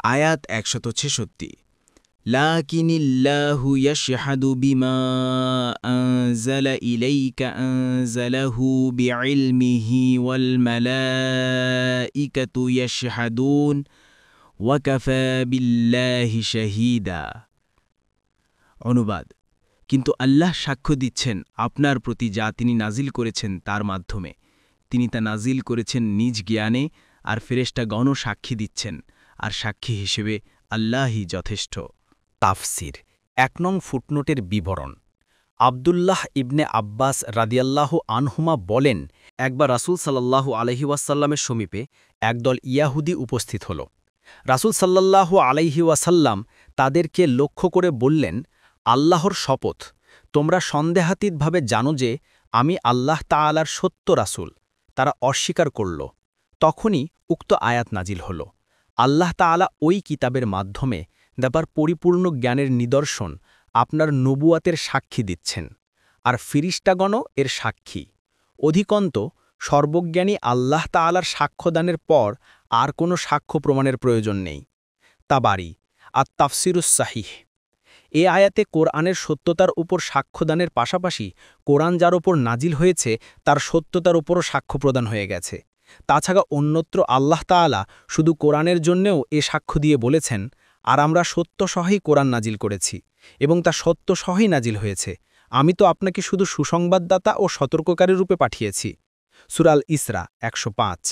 আয়াত ১৬৬ লাকিনিল্লাহু ইয়াশহাদু বিমা আনজালা ইলাইকা আনজালাহু বিইলমিহি ওয়াল মালাইকাতু ইয়াশহাদুন ওয়া কাফা বিল্লাহি শাহীদা। অনুবাদ: কিন্তু আল্লাহ সাক্ষ্য দিচ্ছেন আপনার প্রতি যা তিনি নাজিল করেছেন তার মাধ্যমে। তিনি তা নাজিল করেছেন নিজ জ্ঞানে, আর ফেরেশতাগণও সাক্ষী দিচ্ছেন, আর সাক্ষী হিসেবে আল্লাহই যথেষ্ট। তাফসির ১ নং ফুটনোটের বিবরণ। আব্দুল্লাহ ইবনে আব্বাস রাদিয়াল্লাহু আনহুমা বলেন, একবার রাসূল সাল্লাল্লাহু আলাইহি ওয়াসাল্লামের সমীপে একদল ইয়াহুদি উপস্থিত হল। রাসূল সাল্লাল্লাহু আলাইহি ওয়াসাল্লাম তাদেরকে লক্ষ্য করে বললেন, আল্লাহর শপথ, তোমরা সন্দেহাতীতভাবে জানো যে আমি আল্লাহ তাআলার সত্য রাসূল। তারা অস্বীকার করল। তখনই উক্ত আয়াত নাজিল হল। আল্লাহ তাআলা ওই কিতাবের মাধ্যমে ব্যাপার পরিপূর্ণ জ্ঞানের নিদর্শন আপনার নবুয়াতের সাক্ষী দিচ্ছেন, আর ফিরিস্তাগণও এর সাক্ষী। অধিকন্ত সর্বজ্ঞানী আল্লাহ তাআলার সাক্ষ্যদানের পর আর কোনো সাক্ষ্য প্রমাণের প্রয়োজন নেই। তাবারি আত-তাফসিরুস সাহিহ। এ আয়াতে কোরআনের সত্যতার উপর সাক্ষ্যদানের পাশাপাশি কোরআন যার ওপর নাজিল হয়েছে তার সত্যতার উপরও সাক্ষ্য প্রদান হয়ে গেছে। তাছাড়া অন্যত্র আল্লাহ তাআলা শুধু কোরআনের জন্যেও এ সাক্ষ্য দিয়ে বলেছেন, আর আমরা সত্যসহই কোরআন নাজিল করেছি এবং তা সত্যসহই নাজিল হয়েছে। আমি তো আপনাকে শুধু সুসংবাদদাতা ও সতর্ককারী রূপে পাঠিয়েছি। সূরা আল ইসরা ১০৫।